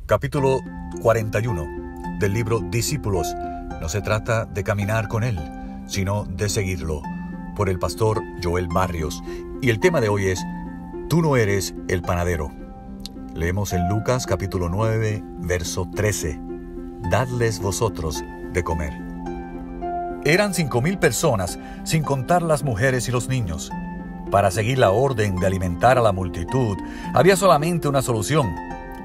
Capítulo 41 del libro Discípulos. No se trata de caminar con Él, sino de seguirlo, por el pastor Joel Barrios. Y el tema de hoy es: Tú no eres el panadero. Leemos en Lucas capítulo 9, verso 13. Dadles vosotros de comer. Eran 5,000 personas, sin contar las mujeres y los niños. Para seguir la orden de alimentar a la multitud, había solamente una solución: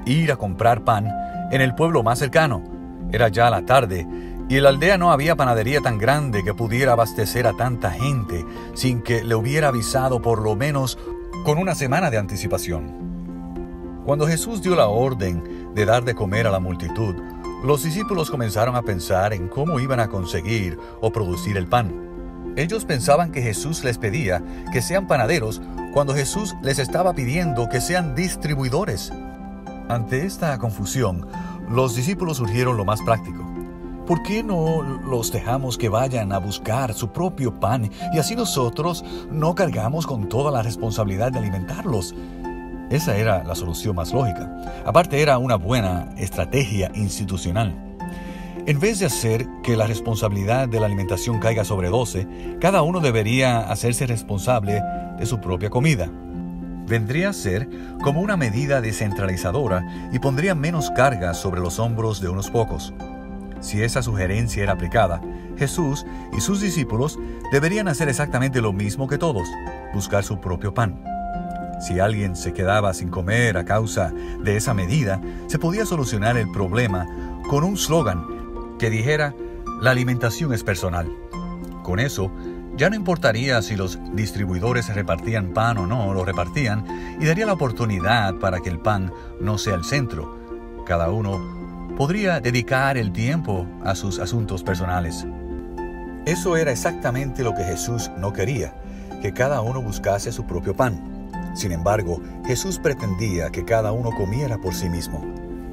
ir a comprar pan en el pueblo más cercano. Era ya la tarde, y en la aldea no había panadería tan grande que pudiera abastecer a tanta gente sin que le hubiera avisado por lo menos con una semana de anticipación. Cuando Jesús dio la orden de dar de comer a la multitud, los discípulos comenzaron a pensar en cómo iban a conseguir o producir el pan. Ellos pensaban que Jesús les pedía que sean panaderos cuando Jesús les estaba pidiendo que sean distribuidores. Ante esta confusión, los discípulos surgieron lo más práctico. ¿Por qué no los dejamos que vayan a buscar su propio pan y así nosotros no cargamos con toda la responsabilidad de alimentarlos? Esa era la solución más lógica. Aparte, era una buena estrategia institucional. En vez de hacer que la responsabilidad de la alimentación caiga sobre 12, cada uno debería hacerse responsable de su propia comida. Vendría a ser como una medida descentralizadora y pondría menos carga sobre los hombros de unos pocos. Si esa sugerencia era aplicada, Jesús y sus discípulos deberían hacer exactamente lo mismo que todos: buscar su propio pan. Si alguien se quedaba sin comer a causa de esa medida, se podía solucionar el problema con un slogan que dijera: la alimentación es personal. Con eso, ya no importaría si los distribuidores repartían pan o no lo repartían, y daría la oportunidad para que el pan no sea el centro. Cada uno podría dedicar el tiempo a sus asuntos personales. Eso era exactamente lo que Jesús no quería, que cada uno buscase su propio pan. Sin embargo, Jesús pretendía que cada uno comiera por sí mismo.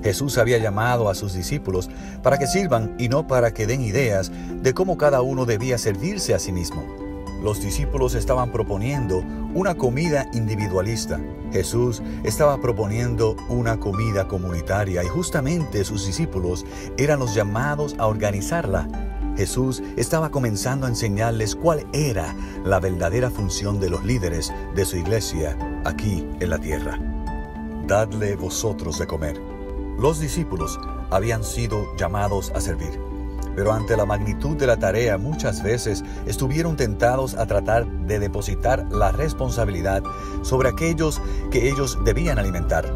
Jesús había llamado a sus discípulos para que sirvan y no para que den ideas de cómo cada uno debía servirse a sí mismo. Los discípulos estaban proponiendo una comida individualista. Jesús estaba proponiendo una comida comunitaria y justamente sus discípulos eran los llamados a organizarla. Jesús estaba comenzando a enseñarles cuál era la verdadera función de los líderes de su iglesia aquí en la tierra. Dadle vosotros de comer. Los discípulos habían sido llamados a servir, pero ante la magnitud de la tarea muchas veces estuvieron tentados a tratar de depositar la responsabilidad sobre aquellos que ellos debían alimentar.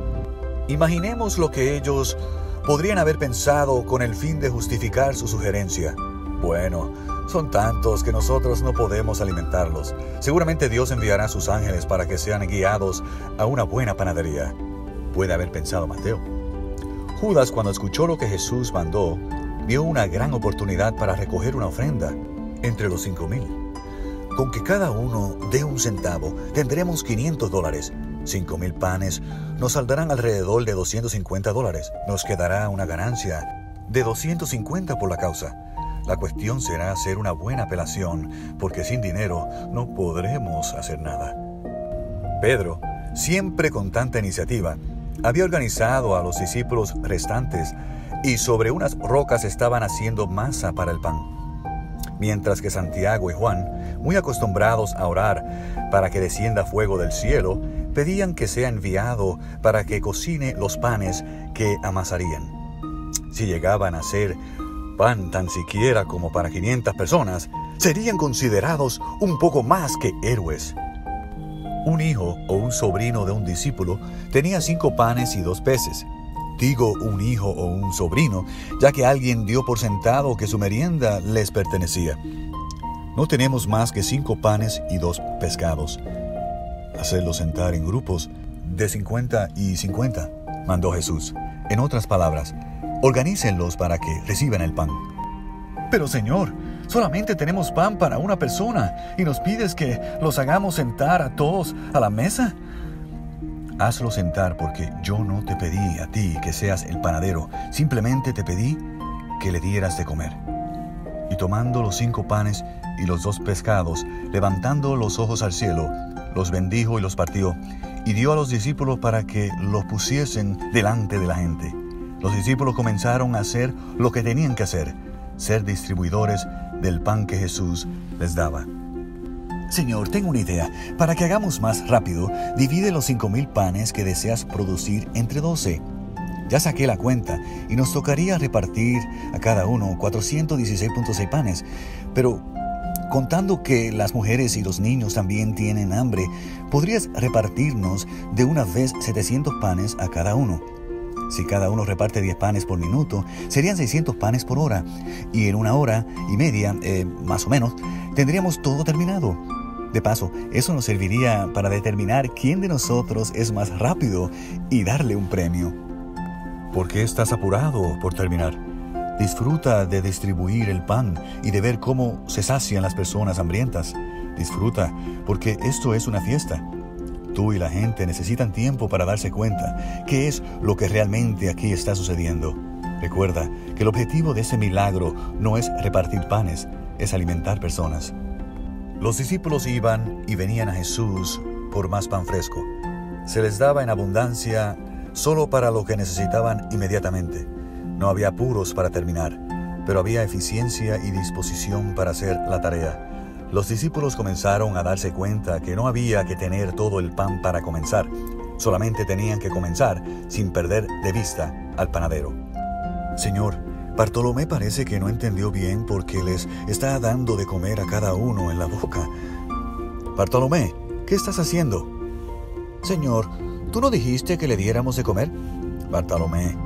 Imaginemos lo que ellos podrían haber pensado con el fin de justificar su sugerencia. Bueno, son tantos que nosotros no podemos alimentarlos. Seguramente Dios enviará a sus ángeles para que sean guiados a una buena panadería, puede haber pensado Mateo. Judas, cuando escuchó lo que Jesús mandó, vio una gran oportunidad para recoger una ofrenda entre los 5,000. Con que cada uno dé un centavo, tendremos $500. 5,000 panes nos saldrán alrededor de $250. Nos quedará una ganancia de 250 por la causa. La cuestión será hacer una buena apelación, porque sin dinero no podremos hacer nada. Pedro, siempre con tanta iniciativa, había organizado a los discípulos restantes y sobre unas rocas estaban haciendo masa para el pan. Mientras que Santiago y Juan, muy acostumbrados a orar para que descienda fuego del cielo, pedían que sea enviado para que cocine los panes que amasarían. Si llegaban a hacer pan tan siquiera como para 500 personas, serían considerados un poco más que héroes. Un hijo o un sobrino de un discípulo tenía 5 panes y 2 peces. Digo un hijo o un sobrino, ya que alguien dio por sentado que su merienda les pertenecía. No tenemos más que 5 panes y 2 pescados. Hacerlos sentar en grupos de 50 y 50, mandó Jesús. En otras palabras, organícenlos para que reciban el pan. Pero Señor, solamente tenemos pan para una persona y nos pides que los hagamos sentar a todos a la mesa. Hazlo sentar porque yo no te pedí a ti que seas el panadero, simplemente te pedí que le dieras de comer. Y tomando los 5 panes y los 2 pescados, levantando los ojos al cielo, los bendijo y los partió, y dio a los discípulos para que los pusiesen delante de la gente. Los discípulos comenzaron a hacer lo que tenían que hacer, ser distribuidores del pan que Jesús les daba. Señor, tengo una idea. Para que hagamos más rápido, divide los 5,000 panes que deseas producir entre 12. Ya saqué la cuenta y nos tocaría repartir a cada uno 416.6 panes. Pero contando que las mujeres y los niños también tienen hambre, podrías repartirnos de una vez 700 panes a cada uno. Si cada uno reparte 10 panes por minuto, serían 600 panes por hora. Y en 1 hora y media, más o menos, tendríamos todo terminado. De paso, eso nos serviría para determinar quién de nosotros es más rápido y darle un premio. ¿Por qué estás apurado por terminar? Disfruta de distribuir el pan y de ver cómo se sacian las personas hambrientas. Disfruta, porque esto es una fiesta. Tú y la gente necesitan tiempo para darse cuenta qué es lo que realmente aquí está sucediendo. Recuerda que el objetivo de ese milagro no es repartir panes, es alimentar personas. Los discípulos iban y venían a Jesús por más pan fresco. Se les daba en abundancia solo para lo que necesitaban inmediatamente. No había apuros para terminar, pero había eficiencia y disposición para hacer la tarea. Los discípulos comenzaron a darse cuenta que no había que tener todo el pan para comenzar. Solamente tenían que comenzar sin perder de vista al panadero. Señor, Bartolomé parece que no entendió bien porque les está dando de comer a cada uno en la boca. Bartolomé, ¿qué estás haciendo? Señor, ¿tú no dijiste que le diéramos de comer? Bartolomé,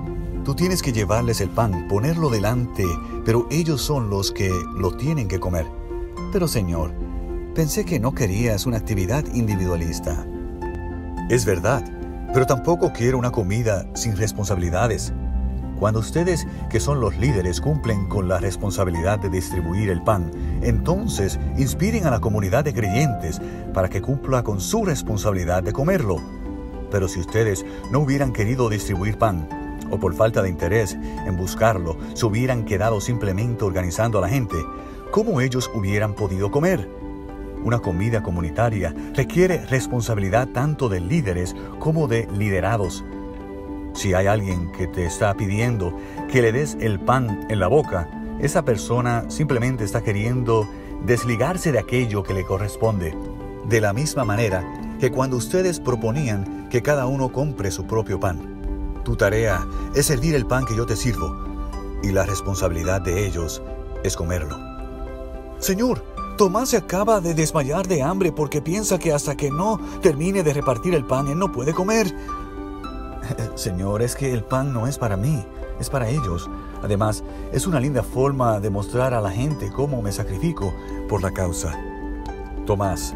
tú tienes que llevarles el pan, ponerlo delante, pero ellos son los que lo tienen que comer. Pero Señor, pensé que no querías una actividad individualista. Es verdad, pero tampoco quiero una comida sin responsabilidades. Cuando ustedes, que son los líderes, cumplen con la responsabilidad de distribuir el pan, entonces inspiren a la comunidad de creyentes para que cumpla con su responsabilidad de comerlo. Pero si ustedes no hubieran querido distribuir pan, o por falta de interés en buscarlo, se hubieran quedado simplemente organizando a la gente, ¿cómo ellos hubieran podido comer? Una comida comunitaria requiere responsabilidad tanto de líderes como de liderados. Si hay alguien que te está pidiendo que le des el pan en la boca, esa persona simplemente está queriendo desligarse de aquello que le corresponde. De la misma manera que cuando ustedes proponían que cada uno compre su propio pan. Tu tarea es servir el pan que yo te sirvo, y la responsabilidad de ellos es comerlo. Señor, Tomás se acaba de desmayar de hambre porque piensa que hasta que no termine de repartir el pan, él no puede comer. Señor, es que el pan no es para mí, es para ellos. Además, es una linda forma de mostrar a la gente cómo me sacrifico por la causa. Tomás,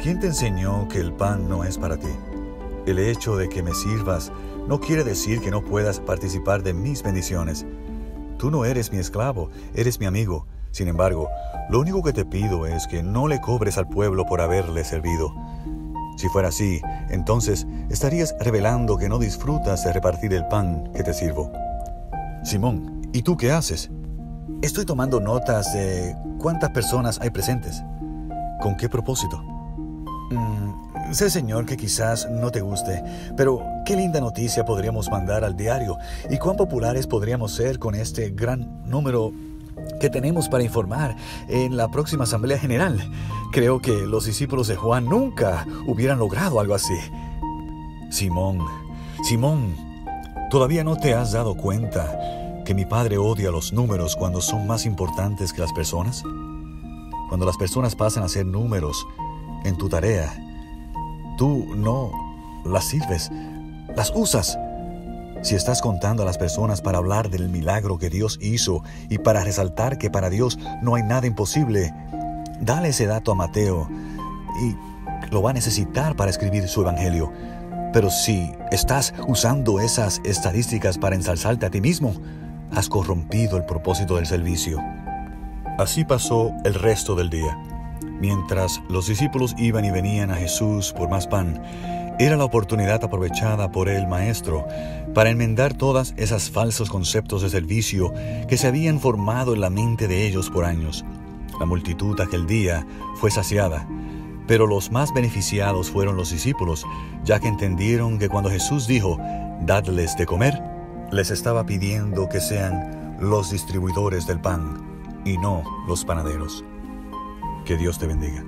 ¿quién te enseñó que el pan no es para ti? El hecho de que me sirvas no quiere decir que no puedas participar de mis bendiciones. Tú no eres mi esclavo, eres mi amigo. Sin embargo, lo único que te pido es que no le cobres al pueblo por haberle servido. Si fuera así, entonces estarías revelando que no disfrutas de repartir el pan que te sirvo. Simón, ¿y tú qué haces? Estoy tomando notas de cuántas personas hay presentes. ¿Con qué propósito? Sé, Señor, que quizás no te guste, pero qué linda noticia podríamos mandar al diario y cuán populares podríamos ser con este gran número que tenemos para informar en la próxima Asamblea General. Creo que los discípulos de Juan nunca hubieran logrado algo así. Simón, ¿todavía no te has dado cuenta que mi padre odia los números cuando son más importantes que las personas? Cuando las personas pasan a ser números en tu tarea, tú no las sirves, las usas. Si estás contando a las personas para hablar del milagro que Dios hizo y para resaltar que para Dios no hay nada imposible, dale ese dato a Mateo y lo va a necesitar para escribir su evangelio. Pero si estás usando esas estadísticas para ensalzarte a ti mismo, has corrompido el propósito del servicio. Así pasó el resto del día. Mientras los discípulos iban y venían a Jesús por más pan, era la oportunidad aprovechada por el Maestro para enmendar todas esas falsos conceptos de servicio que se habían formado en la mente de ellos por años. La multitud aquel día fue saciada, pero los más beneficiados fueron los discípulos, ya que entendieron que cuando Jesús dijo, «Dadles de comer», les estaba pidiendo que sean los distribuidores del pan y no los panaderos. Que Dios te bendiga.